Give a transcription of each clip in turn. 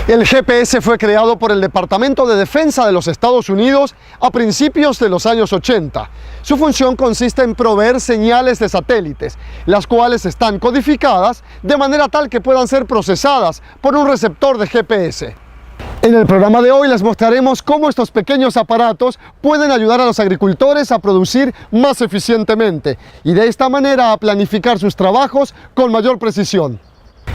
El GPS fue creado por el Departamento de Defensa de los Estados Unidos a principios de los años 80. Su función consiste en proveer señales de satélites, las cuales están codificadas de manera tal que puedan ser procesadas por un receptor de GPS. En el programa de hoy les mostraremos cómo estos pequeños aparatos pueden ayudar a los agricultores a producir más eficientemente y de esta manera a planificar sus trabajos con mayor precisión.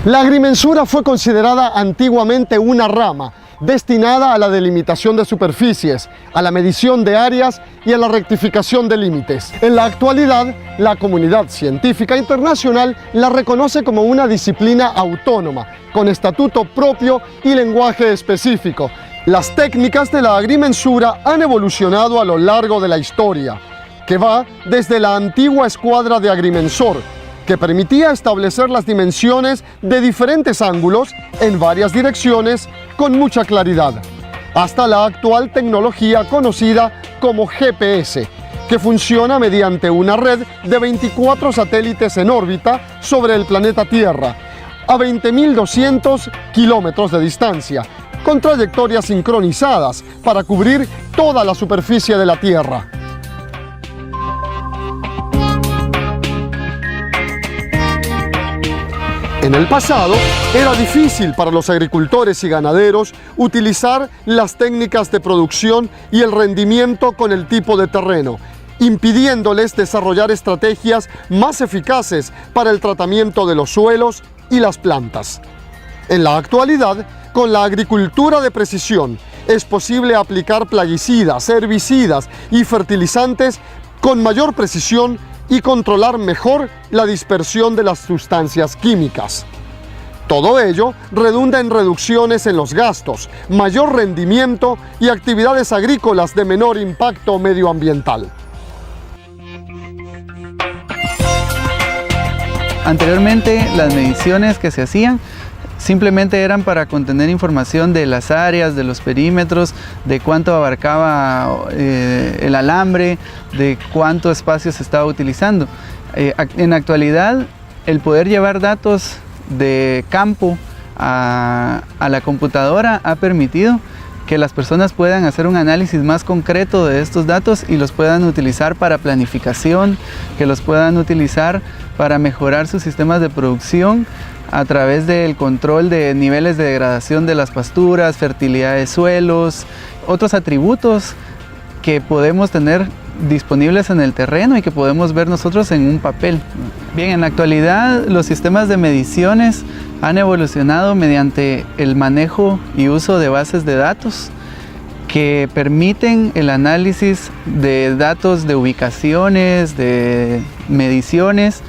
La agrimensura fue considerada antiguamente una rama destinada a la delimitación de superficies, a la medición de áreas y a la rectificación de límites. En la actualidad, la comunidad científica internacional la reconoce como una disciplina autónoma, con estatuto propio y lenguaje específico. Las técnicas de la agrimensura han evolucionado a lo largo de la historia, que va desde la antigua escuadra de agrimensor, que permitía establecer las dimensiones de diferentes ángulos en varias direcciones con mucha claridad, hasta la actual tecnología conocida como GPS, que funciona mediante una red de 24 satélites en órbita sobre el planeta Tierra, a 20.200 kilómetros de distancia, con trayectorias sincronizadas para cubrir toda la superficie de la Tierra. En el pasado, era difícil para los agricultores y ganaderos utilizar las técnicas de producción y el rendimiento con el tipo de terreno, impidiéndoles desarrollar estrategias más eficaces para el tratamiento de los suelos y las plantas. En la actualidad, con la agricultura de precisión, es posible aplicar plaguicidas, herbicidas y fertilizantes con mayor precisión y controlar mejor la dispersión de las sustancias químicas. Todo ello redunda en reducciones en los gastos, mayor rendimiento y actividades agrícolas de menor impacto medioambiental. Anteriormente, las mediciones que se hacían simplemente eran para contener información de las áreas, de los perímetros, de cuánto abarcaba el alambre, de cuánto espacio se estaba utilizando. En la actualidad, el poder llevar datos de campo a la computadora ha permitido que las personas puedan hacer un análisis más concreto de estos datos y los puedan utilizar para planificación, que los puedan utilizar para mejorar sus sistemas de producción a través del control de niveles de degradación de las pasturas, fertilidad de suelos, otros atributos que podemos tener disponibles en el terreno y que podemos ver nosotros en un papel. Bien, en la actualidad los sistemas de mediciones han evolucionado mediante el manejo y uso de bases de datos que permiten el análisis de datos de ubicaciones, de mediciones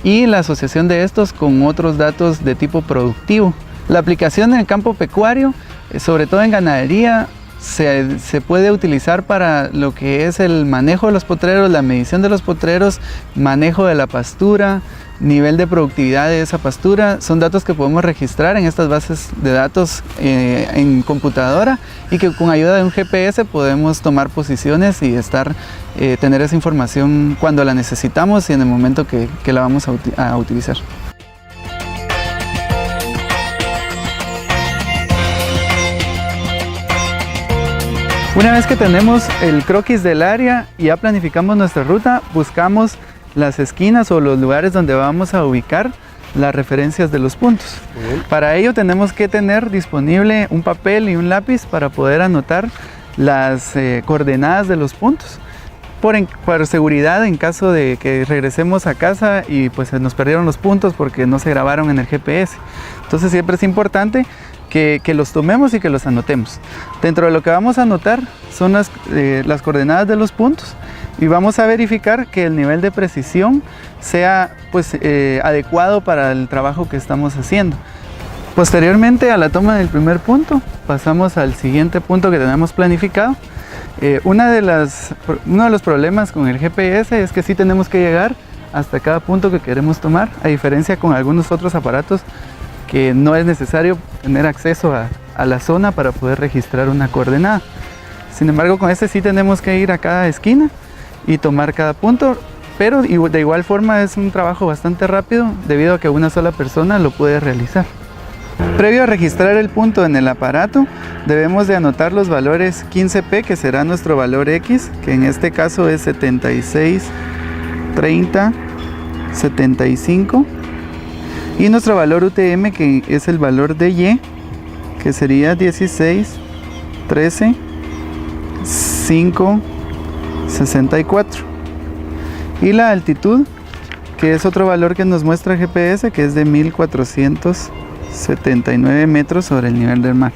y la asociación de estos con otros datos de tipo productivo. La aplicación en el campo pecuario, sobre todo en ganadería, se puede utilizar para lo que es el manejo de los potreros, la medición de los potreros, manejo de la pastura, nivel de productividad de esa pastura. Son datos que podemos registrar en estas bases de datos en computadora y que con ayuda de un GPS podemos tomar posiciones y tener esa información cuando la necesitamos y en el momento que la vamos a utilizar. Una vez que tenemos el croquis del área y ya planificamos nuestra ruta, buscamos las esquinas o los lugares donde vamos a ubicar las referencias de los puntos. Para ello tenemos que tener disponible un papel y un lápiz para poder anotar las coordenadas de los puntos. Por seguridad, en caso de que regresemos a casa y pues se nos perdieron los puntos porque no se grabaron en el GPS. Entonces siempre es importante que los tomemos y que los anotemos. Dentro de lo que vamos a anotar son las coordenadas de los puntos y vamos a verificar que el nivel de precisión sea adecuado para el trabajo que estamos haciendo. Posteriormente a la toma del primer punto, pasamos al siguiente punto que tenemos planificado. Uno de los problemas con el GPS es que sí tenemos que llegar hasta cada punto que queremos tomar, a diferencia con algunos otros aparatos que no es necesario tener acceso a la zona para poder registrar una coordenada. Sin embargo, con este sí tenemos que ir a cada esquina y tomar cada punto, pero de igual forma es un trabajo bastante rápido debido a que una sola persona lo puede realizar. Previo a registrar el punto en el aparato, debemos de anotar los valores 15P, que será nuestro valor X, que en este caso es 76, 30, 75, y nuestro valor UTM, que es el valor de Y, que sería 16, 13, 5, 64. Y la altitud, que es otro valor que nos muestra el GPS, que es de 1479 metros sobre el nivel del mar.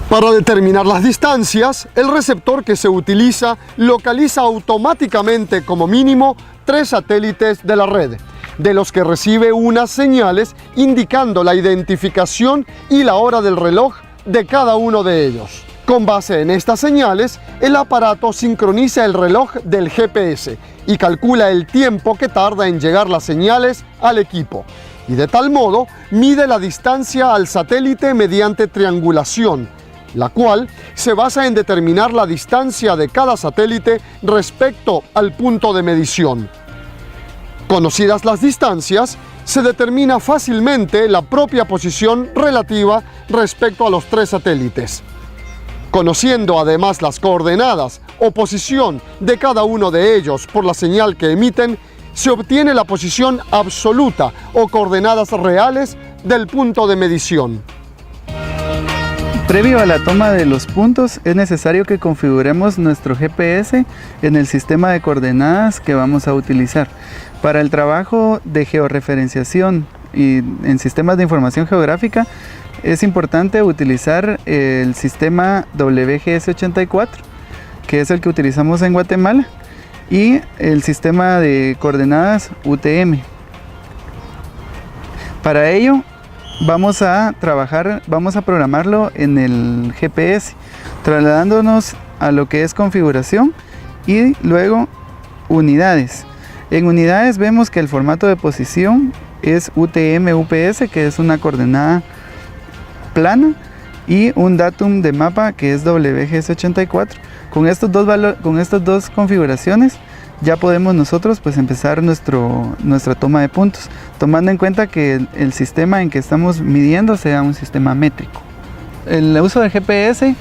Para determinar las distancias, el receptor que se utiliza localiza automáticamente como mínimo 3 satélites de la red, de los que recibe unas señales indicando la identificación y la hora del reloj de cada uno de ellos. Con base en estas señales, el aparato sincroniza el reloj del GPS y calcula el tiempo que tarda en llegar las señales al equipo. Y de tal modo, mide la distancia al satélite mediante triangulación, la cual se basa en determinar la distancia de cada satélite respecto al punto de medición. Conocidas las distancias, se determina fácilmente la propia posición relativa respecto a los 3 satélites. Conociendo además las coordenadas o posición de cada uno de ellos por la señal que emiten, se obtiene la posición absoluta o coordenadas reales del punto de medición. Previo a la toma de los puntos, es necesario que configuremos nuestro GPS en el sistema de coordenadas que vamos a utilizar. Para el trabajo de georreferenciación y en sistemas de información geográfica, es importante utilizar el sistema WGS84, que es el que utilizamos en Guatemala, y el sistema de coordenadas UTM. Para ello vamos a programarlo en el GPS, trasladándonos a lo que es configuración y luego unidades. En unidades vemos que el formato de posición es UTM-UPS, que es una coordenada plana, y un datum de mapa, que es WGS84. Con estas dos configuraciones ya podemos nosotros empezar nuestra toma de puntos, tomando en cuenta que el sistema en que estamos midiendo sea un sistema métrico. El uso del GPS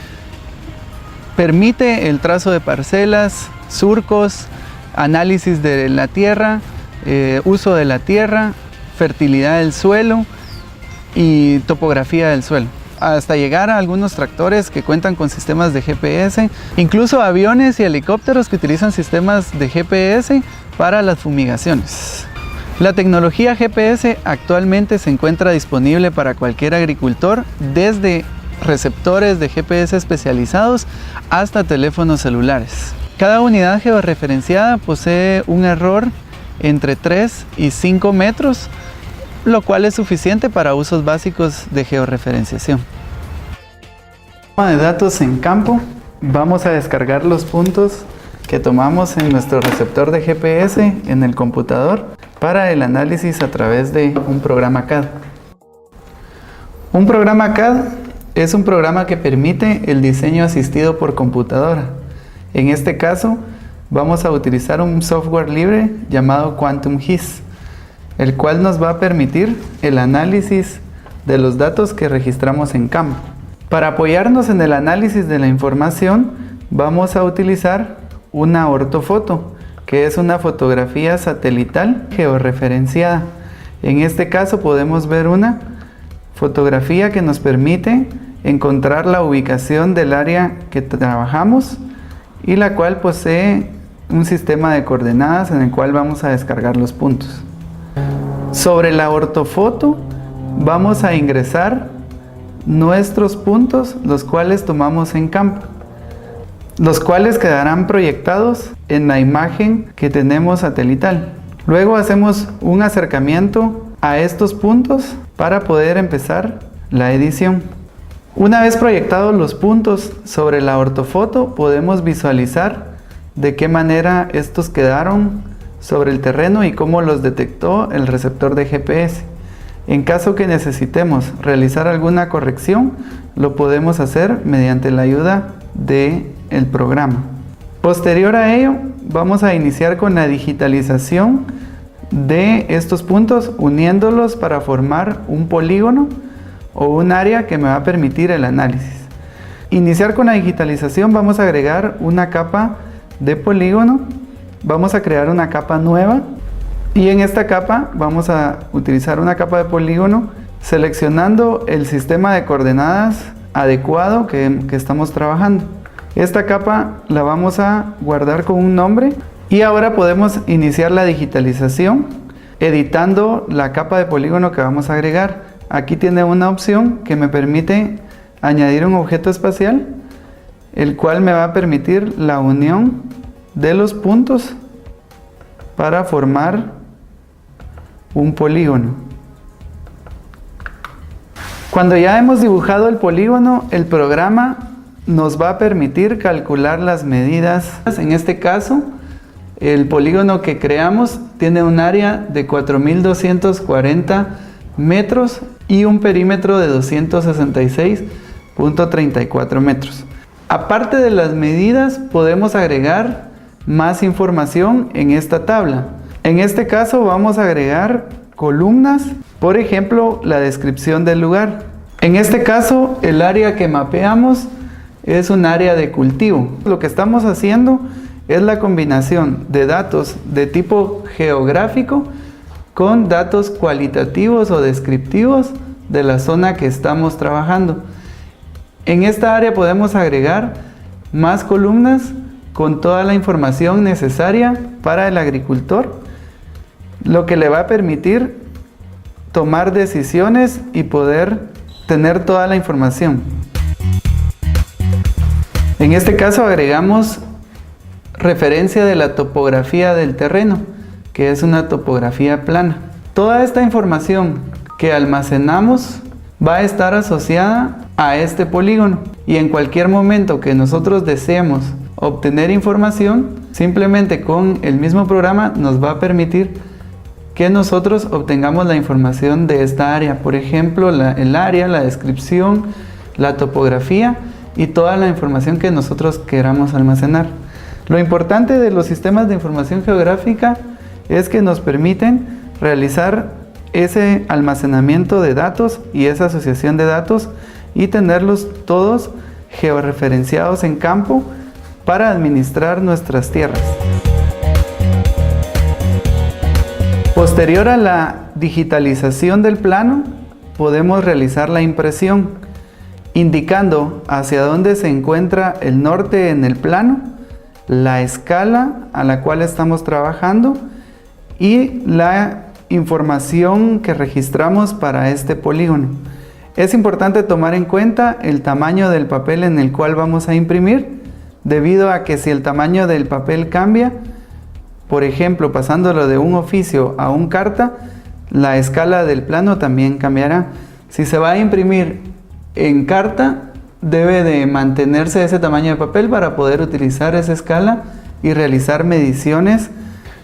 permite el trazo de parcelas, surcos, análisis de la tierra, uso de la tierra, fertilidad del suelo y topografía del suelo, hasta llegar a algunos tractores que cuentan con sistemas de GPS, incluso aviones y helicópteros que utilizan sistemas de GPS para las fumigaciones. La tecnología GPS actualmente se encuentra disponible para cualquier agricultor, desde receptores de GPS especializados hasta teléfonos celulares. Cada unidad georreferenciada posee un error entre 3 y 5 metros, lo cual es suficiente para usos básicos de georreferenciación. Toma de datos en campo. Vamos a descargar los puntos que tomamos en nuestro receptor de GPS en el computador para el análisis a través de un programa CAD. Un programa CAD es un programa que permite el diseño asistido por computadora. En este caso, vamos a utilizar un software libre llamado Quantum GIS, el cual nos va a permitir el análisis de los datos que registramos en campo. Para apoyarnos en el análisis de la información, vamos a utilizar una ortofoto, que es una fotografía satelital georreferenciada. En este caso podemos ver una fotografía que nos permite encontrar la ubicación del área que trabajamos y la cual posee un sistema de coordenadas en el cual vamos a descargar los puntos. Sobre la ortofoto vamos a ingresar nuestros puntos, los cuales tomamos en campo, los cuales quedarán proyectados en la imagen que tenemos satelital. Luego hacemos un acercamiento a estos puntos para poder empezar la edición. Una vez proyectados los puntos sobre la ortofoto, podemos visualizar de qué manera estos quedaron sobre el terreno y cómo los detectó el receptor de GPS. En caso que necesitemos realizar alguna corrección, lo podemos hacer mediante la ayuda del programa. Posterior a ello, vamos a iniciar con la digitalización de estos puntos, uniéndolos para formar un polígono o un área que me va a permitir el análisis. Iniciar con la digitalización, vamos a agregar una capa de polígono, vamos a crear una capa nueva y en esta capa vamos a utilizar una capa de polígono seleccionando el sistema de coordenadas adecuado que estamos trabajando. Esta capa la vamos a guardar con un nombre y ahora podemos iniciar la digitalización editando la capa de polígono que vamos a agregar. Aquí tiene una opción que me permite añadir un objeto espacial, el cual me va a permitir la unión de los puntos para formar un polígono. Cuando ya hemos dibujado el polígono, el programa nos va a permitir calcular las medidas. En este caso, el polígono que creamos tiene un área de 4.240 metros y un perímetro de 266.34 metros. Aparte de las medidas, podemos agregar más información en esta tabla. En este caso vamos a agregar columnas, por ejemplo, la descripción del lugar. En este caso, el área que mapeamos es un área de cultivo. Lo que estamos haciendo es la combinación de datos de tipo geográfico con datos cualitativos o descriptivos de la zona que estamos trabajando. En esta área podemos agregar más columnas con toda la información necesaria para el agricultor, lo que le va a permitir tomar decisiones y poder tener toda la información. En este caso agregamos referencia de la topografía del terreno, que es una topografía plana. Toda esta información que almacenamos va a estar asociada a este polígono y en cualquier momento que nosotros deseemos obtener información, simplemente con el mismo programa nos va a permitir que nosotros obtengamos la información de esta área. Por ejemplo, el área, la descripción, la topografía y toda la información que nosotros queramos almacenar. Lo importante de los sistemas de información geográfica es que nos permiten realizar ese almacenamiento de datos y esa asociación de datos y tenerlos todos georreferenciados en campo para administrar nuestras tierras. Posterior a la digitalización del plano, podemos realizar la impresión, indicando hacia dónde se encuentra el norte en el plano, la escala a la cual estamos trabajando y la información que registramos para este polígono. Es importante tomar en cuenta el tamaño del papel en el cual vamos a imprimir, debido a que si el tamaño del papel cambia, por ejemplo, pasándolo de un oficio a un carta, la escala del plano también cambiará. Si se va a imprimir en carta, debe de mantenerse ese tamaño de papel para poder utilizar esa escala y realizar mediciones.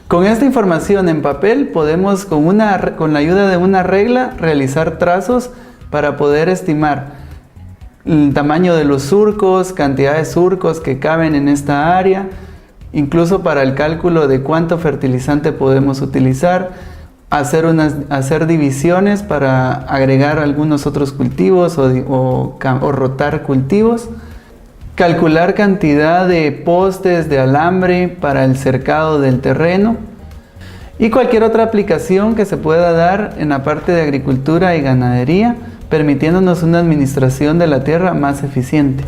Con esta información en papel podemos, con la ayuda de una regla, realizar trazos para poder estimar el tamaño de los surcos, cantidad de surcos que caben en esta área, incluso para el cálculo de cuánto fertilizante podemos utilizar, hacer divisiones para agregar algunos otros cultivos o rotar cultivos, calcular cantidad de postes de alambre para el cercado del terreno y cualquier otra aplicación que se pueda dar en la parte de agricultura y ganadería, permitiéndonos una administración de la tierra más eficiente.